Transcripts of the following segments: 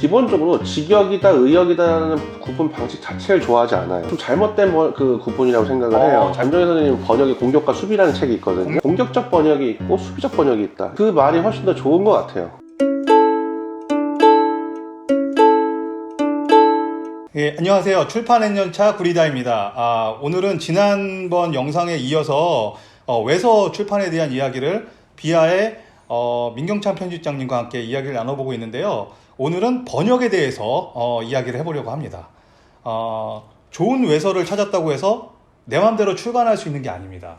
기본적으로 직역이다 의역이다라는 구분 방식 자체를 좋아하지 않아요. 좀 잘못된 그 구분이라고 생각을 해요. 잠정희 선생님 번역이 공격과 수비라는 책이 있거든요. 공격적 번역이 있고 수비적 번역이 있다. 그 말이 훨씬 더 좋은 것 같아요. 예, 안녕하세요. 출판앤연차 구리다입니다. 오늘은 지난번 영상에 이어서 외서 출판에 대한 이야기를 비아의 민경찬 편집장님과 함께 이야기를 나눠보고 있는데요. 오늘은 번역에 대해서 이야기를 해보려고 합니다. 좋은 외서를 찾았다고 해서 내 맘대로 출간할 수 있는 게 아닙니다.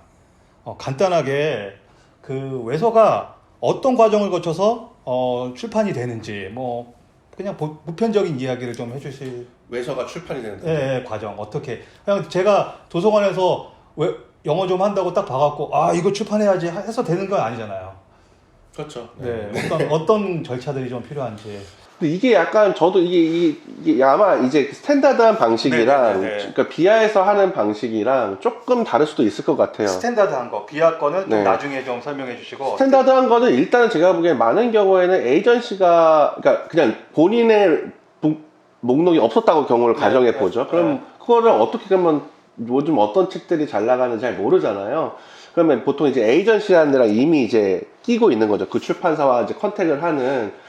간단하게 그 외서가 어떤 과정을 거쳐서 출판이 되는지 그냥 보편적인 이야기를 좀 해주실. 외서가 출판이 되는 네, 과정 어떻게. 그냥 제가 도서관에서 영어 좀 한다고 딱 봐갖고 이거 출판해야지 해서 되는 건 아니잖아요. 그렇죠. 네. 어떤 절차들이 좀 필요한지. 근데 이게 약간 저도 이게 아마 이제 스탠다드한 방식이랑 그러니까 비아에서 하는 방식이랑 조금 다를 수도 있을 것 같아요. 스탠다드한 거, 비아 거는 좀 나중에 좀 설명해 주시고. 스탠다드한 거는 일단은 제가 보기엔 많은 경우에는 에이전시가 그러니까 그냥 본인의 목록이 없었다고 경우를 가정해 보죠. 그럼 그거를 어떻게 그러면 요즘 어떤 책들이 잘 나가는지 잘 모르잖아요. 그러면 보통 이제 에이전시라는 데랑 이미 이제 끼고 있는 거죠. 그 출판사와 이제 컨택을 하는.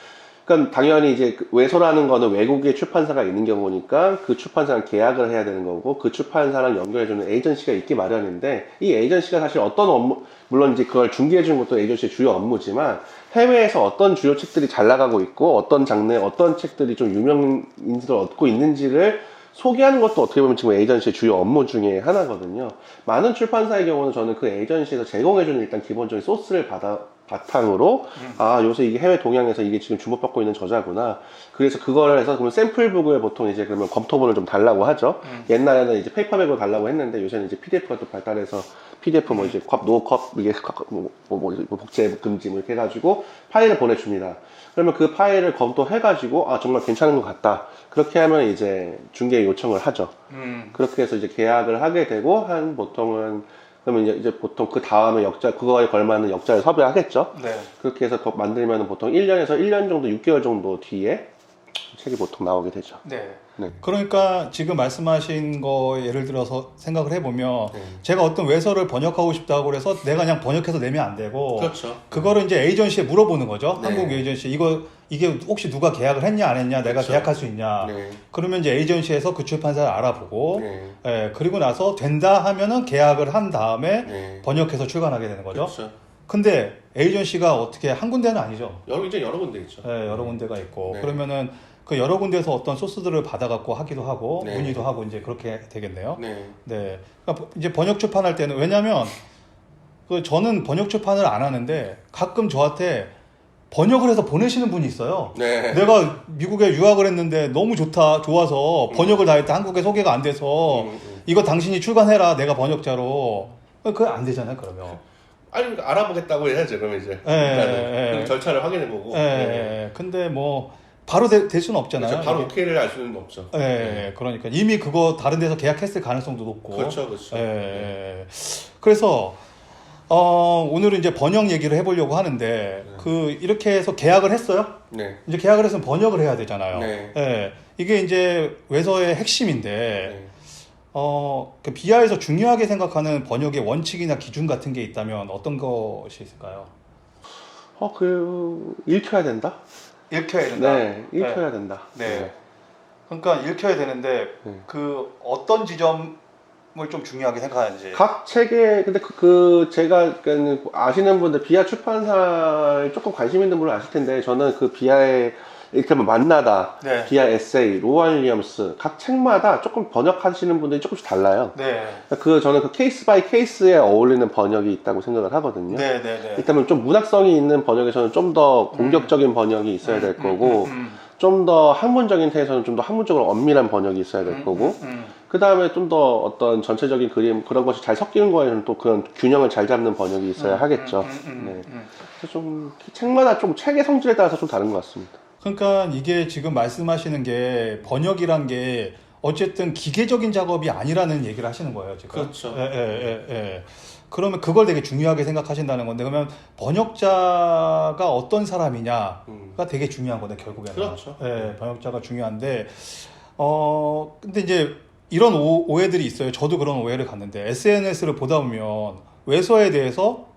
그럼 당연히 이제 외서라는 거는 외국의 출판사가 있는 경우니까 그 출판사랑 계약을 해야 되는 거고 그 출판사랑 연결해주는 에이전시가 있기 마련인데 이 에이전시가 사실 어떤 업무, 물론 이제 그걸 중개해주는 것도 에이전시의 주요 업무지만 해외에서 어떤 주요 책들이 잘 나가고 있고 어떤 장르의 어떤 책들이 좀 유명 인지를 얻고 있는지를 소개하는 것도 어떻게 보면 지금 에이전시의 주요 업무 중에 하나거든요. 많은 출판사의 경우는 저는 그 에이전시에서 제공해주는 일단 기본적인 소스를 바탕으로 요새 이게 해외 동향에서 이게 지금 주목받고 있는 저자구나. 그래서 그거를 해서 그러면 샘플북을 보통 이제 그러면 검토본을 좀 달라고 하죠. 옛날에는 이제 페이퍼백으로 달라고 했는데 요새는 이제 PDF가 또 발달해서 PDF 이제 노컵 이게 복제 금지 이렇게 해가지고 파일을 보내줍니다. 그러면 그 파일을 검토해가지고 정말 괜찮은 것 같다. 그렇게 하면 이제 중개 요청을 하죠. 그렇게 해서 이제 계약을 하게 되고 보통은 그러면 이제 보통 그 다음에 그거에 걸맞는 역자를 섭외하겠죠. 네. 그렇게 해서 만들면 보통 1년에서 1년 정도, 6개월 정도 뒤에 책이 보통 나오게 되죠. 네. 네. 그러니까 지금 말씀하신 거 예를 들어서 생각을 해보면 제가 어떤 외서를 번역하고 싶다고 그래서 내가 그냥 번역해서 내면 안 되고 그렇죠. 그거를 이제 에이전시에 물어보는 거죠. 네. 한국 에이전시 이게 혹시 누가 계약을 했냐 안 했냐 내가 그렇죠. 계약할 수 있냐. 네. 그러면 이제 에이전시에서 그 출판사를 알아보고 네. 그리고 나서 된다 하면은 계약을 한 다음에 번역해서 출간하게 되는 거죠. 그렇죠. 근데 에이전시가 어떻게 한 군데는 아니죠. 이제 여러 군데 있죠. 네, 여러 군데가 있고 네. 그러면은 그 여러 군데에서 어떤 소스들을 받아갖고 하기도 하고 네. 문의도 하고 이제 그렇게 되겠네요. 네. 네. 그러니까 이제 번역 출판할 때는 왜냐하면 저는 번역 출판을 안 하는데 가끔 저한테 번역을 해서 보내시는 분이 있어요. 네. 내가 미국에 유학을 했는데 너무 좋아서 번역을 다 했다 한국에 소개가 안 돼서 이거 당신이 출간해라 내가 번역자로 그거 안 되잖아요 그러면. 그러니까 알아보겠다고 해야죠. 그러면 이제 그 절차를 확인해보고. 근데 바로 될 수는 없잖아요. 그렇죠. 바로 오케이를 알 수는 없죠. 그러니까 이미 그거 다른 데서 계약했을 가능성도 높고. 그렇죠. 그래서 오늘은 이제 번역 얘기를 해보려고 하는데 이렇게 해서 계약을 했어요. 네. 이제 계약을 했으면 번역을 해야 되잖아요. 네. 이게 이제 외서의 핵심인데 그 비하에서 중요하게 생각하는 번역의 원칙이나 기준 같은 게 있다면 어떤 것이 있을까요? 읽혀야 된다. 읽혀야 된다. 네, 읽혀야 된다. 네. 그러니까 읽혀야 되는데 그 어떤 지점을 좀 중요하게 생각하는지. 각 책에 근데 제가 아시는 분들 비아 출판사에 조금 관심 있는 분은 아실 텐데 저는 그 비아의 이를테면 만나다, 비아 에세이, 로안 윌리엄스 각 책마다 조금 번역하시는 분들이 조금씩 달라요. 저는 그 케이스 바이 케이스에 어울리는 번역이 있다고 생각을 하거든요. 일단은 좀 문학성이 있는 번역에서는 좀 더 공격적인 번역이 있어야 될 거고, 좀 더 학문적인 태에서는 좀 더 학문적으로 엄밀한 번역이 있어야 될 거고, 그 다음에 좀 더 어떤 전체적인 그림 그런 것이 잘 섞이는 거에는 또 그런 균형을 잘 잡는 번역이 있어야 하겠죠. 그래서 좀 책마다 좀 책의 성질에 따라서 좀 다른 것 같습니다. 그러니까 이게 지금 말씀하시는 게 번역이란 게 어쨌든 기계적인 작업이 아니라는 얘기를 하시는 거예요, 지금. 그렇죠. 예. 그러면 그걸 되게 중요하게 생각하신다는 건데, 그러면 번역자가 어떤 사람이냐가 되게 중요한 건데, 결국에는. 그렇죠. 예, 번역자가 중요한데, 근데 이제 이런 오해들이 있어요. 저도 그런 오해를 갔는데, SNS를 보다 보면 외서에 대해서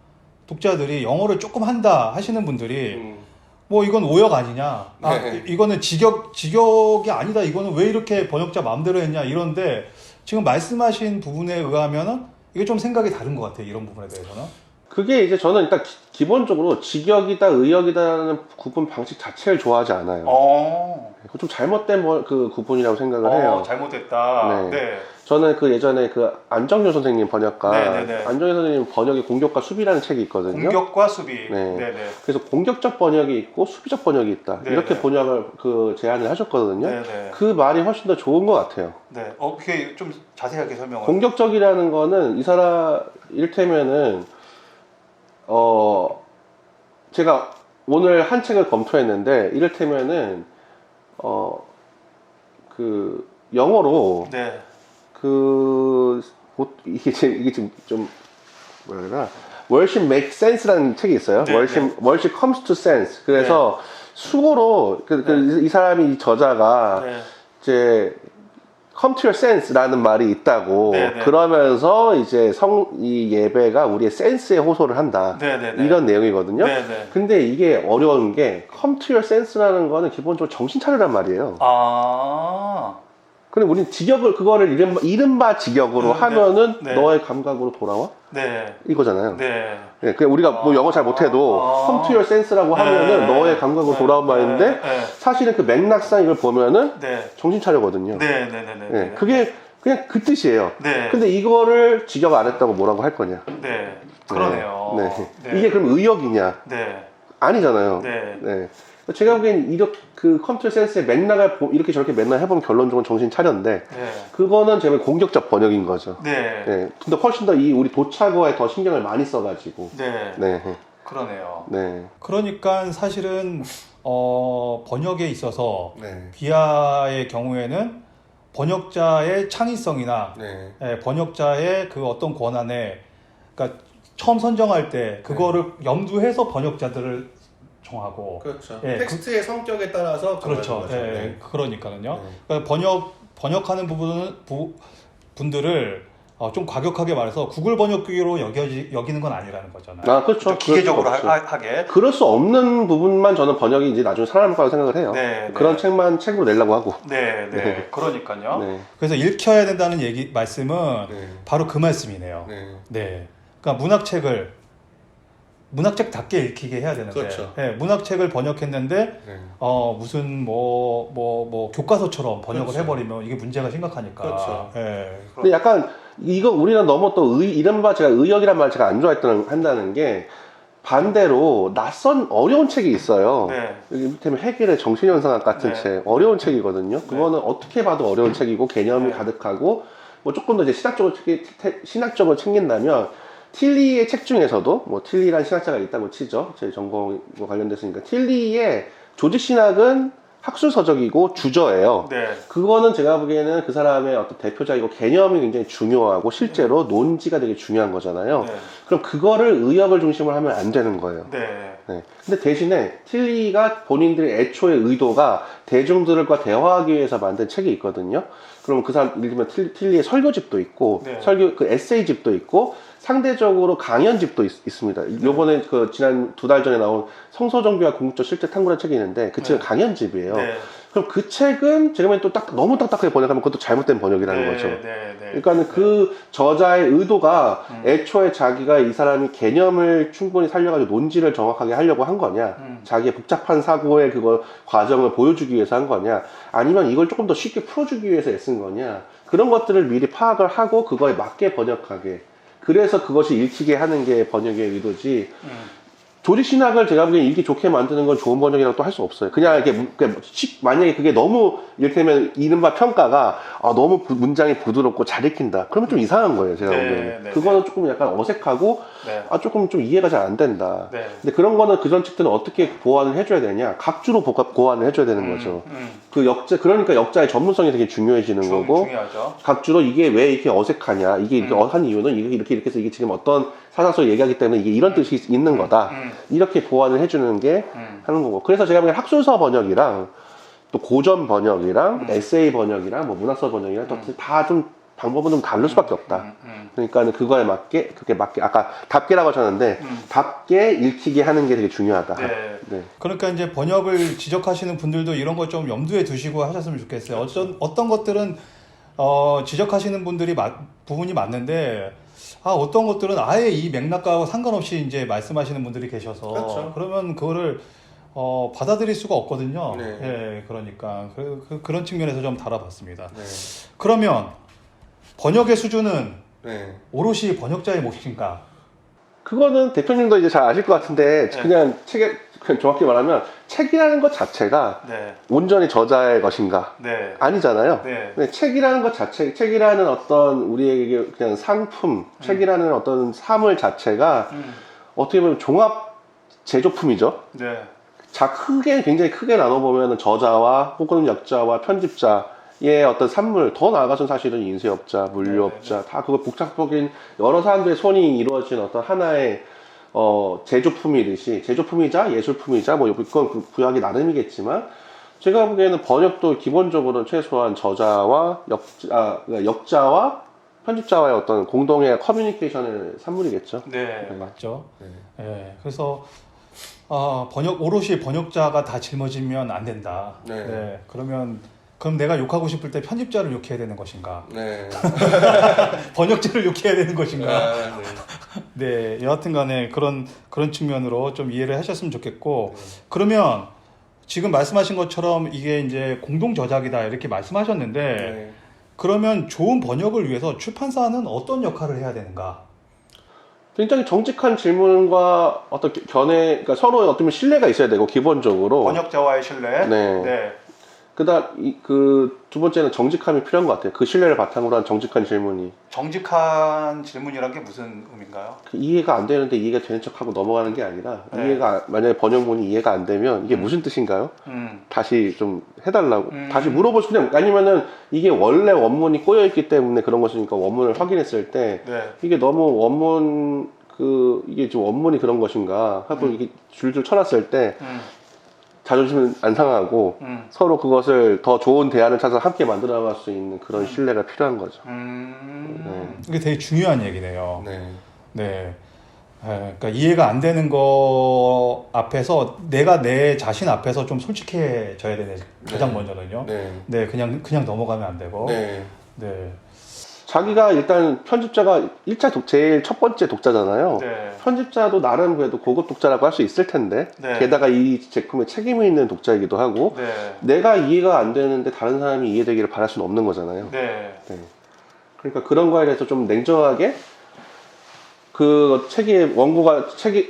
독자들이 영어를 조금 한다 하시는 분들이 뭐 이건 오역 아니냐, 네. 이거는 직역이 아니다, 이거는 왜 이렇게 번역자 마음대로 했냐 이런데, 지금 말씀하신 부분에 의하면은 이게 좀 생각이 다른 것 같아요, 이런 부분에 대해서는. 그게 이제 저는 일단 기본적으로 직역이다 의역이다라는 구분 방식 자체를 좋아하지 않아요. 그거 좀 잘못된 그 구분이라고 생각을 해요. 잘못됐다. 네. 저는 그 예전에 그 안정효 선생님 번역가, 네네네. 안정효 선생님 번역의 공격과 수비라는 책이 있거든요. 공격과 수비. 네. 네네. 그래서 공격적 번역이 있고 수비적 번역이 있다. 네네. 이렇게 번역을 제안을 하셨거든요. 네네. 그 말이 훨씬 더 좋은 것 같아요. 네. 그게 좀 자세하게 설명을. 공격적이라는 거는 이 사람 이를테면은 제가 오늘 한 책을 검토했는데 이를테면은 그 영어로 네. 이게 지금 좀 뭐라 그러나 Worship Makes Sense라는 책이 있어요. 네, Worship Comes to Sense. 그래서 수고로 이 사람이 이 저자가 네. 이제 come to your sense라는 말이 있다고 네네. 그러면서 이제 이 예배가 우리의 센스에 호소를 한다. 네네네. 이런 내용이거든요. 네네. 근데 이게 어려운 게 come to your sense라는 거는 기본적으로 정신 차리란 말이에요. 근데 우리는 직역을 그거를 이른바 직역으로 하면은 네. 너의 감각으로 돌아와? 네. 이거잖아요. 네. 네, 그냥 우리가 뭐 영어 잘 못해도 come to your sense라고 하면은 너의 감각으로 돌아온 말인데 사실은 그 맥락상 이걸 보면은 네. 정신 차려거든요. 네네네네. 네, 그게 그냥 그 뜻이에요. 네. 근데 이거를 직역 안 했다고 뭐라고 할 거냐? 네. 그러네요. 네. 네. 이게 그럼 의역이냐? 네. 아니잖아요. 네. 네. 제가 보기엔 이렇게 그 컴퓨터 센스의 맥락을 이렇게 저렇게 맥락 해보면 결론적으로 정신 차렸는데 네. 그거는 제가 공격적 번역인 거죠. 네. 네. 근데 훨씬 더 우리 도착어에 더 신경을 많이 써가지고. 네. 네. 그러네요. 네. 그러니까 사실은 번역에 있어서 네. 비하의 경우에는 번역자의 창의성이나 네. 번역자의 그 어떤 권한에, 그러니까 처음 선정할 때 그거를 염두해서 번역자들을 정하고. 그렇죠. 예, 텍스트의 성격에 따라서 그렇죠. 거죠. 예, 그러니까요. 네. 그러니까 번역하는 분들을 좀 과격하게 말해서 구글 번역기로 여기는 건 아니라는 거잖아요. 아, 그렇죠. 기계적으로 그럴 수 없죠. 하게. 그럴 수 없는 부분만 저는 번역이 이제 나중에 살아남을 거라고 생각을 해요. 네, 그런 네. 책만 책으로 내려고 하고. 네. 네. 그러니까요. 네. 그래서 읽혀야 된다는 말씀은 네. 바로 그 말씀이네요. 네. 네. 그러니까 문학책답게 읽히게 해야 되는데, 그렇죠. 네, 문학책을 번역했는데 네. 무슨 교과서처럼 번역을 그렇죠. 해버리면 이게 문제가 심각하니까. 그렇죠. 네. 근데 약간 이거 우리는 너무 또 이른바 제가 의역이란 말 제가 안 한다는 게 반대로 어려운 책이 있어요. 네. 이를테면 해겔의 정신현상학 같은 네. 책 어려운 책이거든요. 그거는 어떻게 봐도 어려운 책이고 개념이 네. 가득하고 뭐 조금 더 이제 신학적으로 챙긴다면 틸리의 책 중에서도 뭐 틸리라는 신학자가 있다고 치죠. 제 전공과 관련됐으니까 틸리의 조직신학은 학술서적이고 주저예요. 네. 그거는 제가 보기에는 그 사람의 어떤 대표작이고 개념이 굉장히 중요하고 실제로 논지가 되게 중요한 거잖아요. 네. 그럼 그거를 의역을 중심으로 하면 안 되는 거예요. 네. 네. 근데 대신에 틸리가 본인들의 애초의 의도가 대중들과 대화하기 위해서 만든 책이 있거든요. 그럼 그 사람, 예를 들면 틸리의 설교집도 있고, 네. 그 에세이집도 있고, 상대적으로 강연집도 있습니다. 요번에 지난 2달 전에 나온 성서정비와 궁극적 실제 탐구라는 책이 있는데, 그 책은 네. 강연집이에요. 네. 그럼 그 책은 제가 보기엔 또 너무 딱딱하게 번역하면 그것도 잘못된 번역이라는 거죠. 네. 그러니까 그 저자의 의도가 애초에 자기가 이 사람이 개념을 충분히 살려가지고 논지를 정확하게 하려고 한 거냐, 자기의 복잡한 사고의 그걸 과정을 보여주기 위해서 한 거냐, 아니면 이걸 조금 더 쉽게 풀어주기 위해서 애쓴 거냐, 그런 것들을 미리 파악을 하고 그거에 맞게 번역하게, 그래서 그것이 읽히게 하는 게 번역의 의도지. 조직 신학을 제가 보기엔 읽기 좋게 만드는 건 좋은 번역이라고 또 할 수 없어요. 그냥 이렇게 만약에 그게 너무 이를테면 이른바 평가가 너무 문장이 부드럽고 잘 읽힌다. 그러면 좀 이상한 거예요. 제가 보기엔. 그거는 조금 약간 어색하고 조금 좀 이해가 잘 안 된다. 근데 그런 거는 그런 책들은 어떻게 보완을 해줘야 되냐? 각주로 보완을 해줘야 되는 거죠. 그 그러니까 역자의 전문성이 되게 중요해지는 거고. 중요하죠. 각주로 이게 왜 이렇게 어색하냐? 이게 이렇게 한 이유는 이렇게 해서 이게 지금 어떤 사상성을 얘기하기 때문에 이게 이런 뜻이 있는 거다. 이렇게 보완을 해주는 게 하는 거고. 그래서 제가 보기엔 학술서 번역이랑 또 고전 번역이랑 에세이 번역이랑 뭐 문학서 번역이랑 다 좀 방법은 좀 다를 수밖에 없다. 그러니까 그거에 맞게 그렇게 맞게 아까 답게라고 하셨는데 답게 읽히게 하는 게 되게 중요하다. 네. 그러니까 이제 번역을 지적하시는 분들도 이런 거 좀 염두에 두시고 하셨으면 좋겠어요. 어떤 것들은 지적하시는 분들이 부분이 맞는데 어떤 것들은 아예 이 맥락과 상관없이 이제 말씀하시는 분들이 계셔서 그렇죠. 그러면 그거를 받아들일 수가 없거든요. 네. 예, 그러니까 그런 측면에서 좀 다뤄봤습니다. 네. 그러면 번역의 수준은 네. 오롯이 번역자의 몫인가? 그거는 대표님도 이제 잘 아실 것 같은데 그냥 정확히 말하면 책이라는 것 자체가 온전히 저자의 것인가? 아니잖아요. 근데 책이라는 것 자체, 책이라는 어떤 우리에게 그냥 상품, 책이라는 어떤 사물 자체가 어떻게 보면 종합 제조품이죠. 굉장히 크게 나눠보면 저자와 혹은 역자와 편집자의 어떤 산물, 더 나아가서는 사실은 인쇄업자, 물류업자, 다 그거 복잡하긴 여러 사람들의 손이 이루어진 어떤 하나의 제조품이듯이, 제조품이자 예술품이자 뭐 이건 부여하기 나름이겠지만, 제가 보기에는 번역도 기본적으로 최소한 저자와 역자와 편집자와의 어떤 공동의 커뮤니케이션의 산물이겠죠. 맞죠. 그래서 오롯이 번역자가 다 짊어지면 안 된다. 그럼 내가 욕하고 싶을 때 편집자를 욕해야 되는 것인가? 번역자를 욕해야 되는 것인가? 여하튼 간에 그런 측면으로 좀 이해를 하셨으면 좋겠고, 그러면 지금 말씀하신 것처럼 이게 이제 공동 저작이다 이렇게 말씀하셨는데, 그러면 좋은 번역을 위해서 출판사는 어떤 역할을 해야 되는가? 굉장히 정직한 질문과 어떤 그러니까 서로 어떤 신뢰가 있어야 되고, 기본적으로. 번역자와의 신뢰. 그다음 두 번째는 정직함이 필요한 것 같아요. 그 신뢰를 바탕으로 한 정직한 질문이. 정직한 질문이란 게 무슨 의미인가요? 이해가 안 되는데 이해가 되는 척하고 넘어가는 게 아니라 만약에 번역문이 이해가 안 되면 이게 무슨 뜻인가요? 다시 좀 해달라고 다시 물어볼 수 그냥 아니면은 이게 원래 원문이 꼬여 있기 때문에 그런 것이니까 원문을 확인했을 때 이게 너무 원문 이게 좀 원문이 그런 것인가 하고 이게 줄줄 쳐놨을 때. 자존심은 안 상하고 서로 그것을 더 좋은 대안을 찾아서 함께 만들어 나갈 수 있는 그런 신뢰가 필요한 거죠. 이게 되게 중요한 얘기네요. 그러니까 이해가 안 되는 거 앞에서 내가 내 자신 앞에서 좀 솔직해져야 되네. 가장 먼저는요. 그냥 넘어가면 안 되고. 자기가 일단 편집자가 제일 첫 번째 독자잖아요. 편집자도 나름 그래도 고급 독자라고 할 수 있을 텐데 게다가 이 제품에 책임이 있는 독자이기도 하고 내가 이해가 안 되는데 다른 사람이 이해되기를 바랄 수는 없는 거잖아요. 그러니까 그런 거에 대해서 좀 냉정하게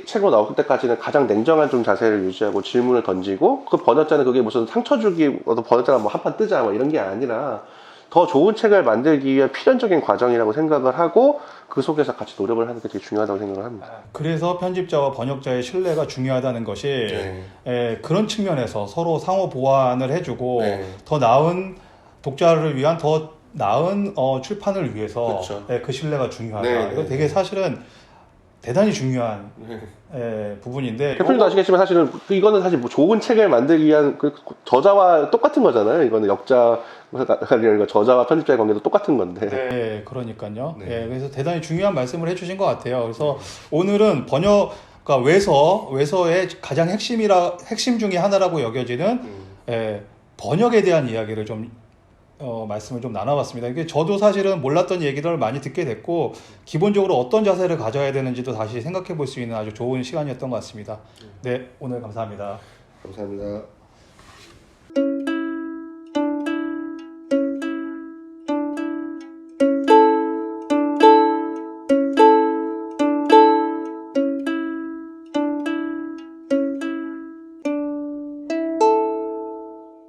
책으로 나올 때까지는 가장 냉정한 좀 자세를 유지하고 질문을 던지고 그 번역자는 그게 무슨 상처 주기 번역자가 뭐 한판 뜨자 뭐 이런 게 아니라 더 좋은 책을 만들기 위한 필연적인 과정이라고 생각을 하고 그 속에서 같이 노력을 하는 게 되게 중요하다고 생각을 합니다. 그래서 편집자와 번역자의 신뢰가 중요하다는 것이 그런 측면에서 서로 상호 보완을 해주고 더 나은 독자를 위한 더 나은 출판을 위해서 그 신뢰가 중요하다. 이거 되게 사실은 대단히 중요한 부분인데 대표님도 아시겠지만 사실은 이거는 사실 뭐 좋은 책을 만들기 위한 저자와 똑같은 거잖아요. 이거는 저자와 편집자의 관계도 똑같은 건데. 그러니까요. 그래서 대단히 중요한 말씀을 해주신 것 같아요. 그래서 오늘은 그러니까 외서의 가장 핵심 중에 하나라고 여겨지는 번역에 대한 이야기를 좀 말씀을 좀 나눠봤습니다. 이게 저도 사실은 몰랐던 얘기들을 많이 듣게 됐고 기본적으로 어떤 자세를 가져야 되는지도 다시 생각해 볼 수 있는 아주 좋은 시간이었던 것 같습니다. 오늘 감사합니다. 감사합니다.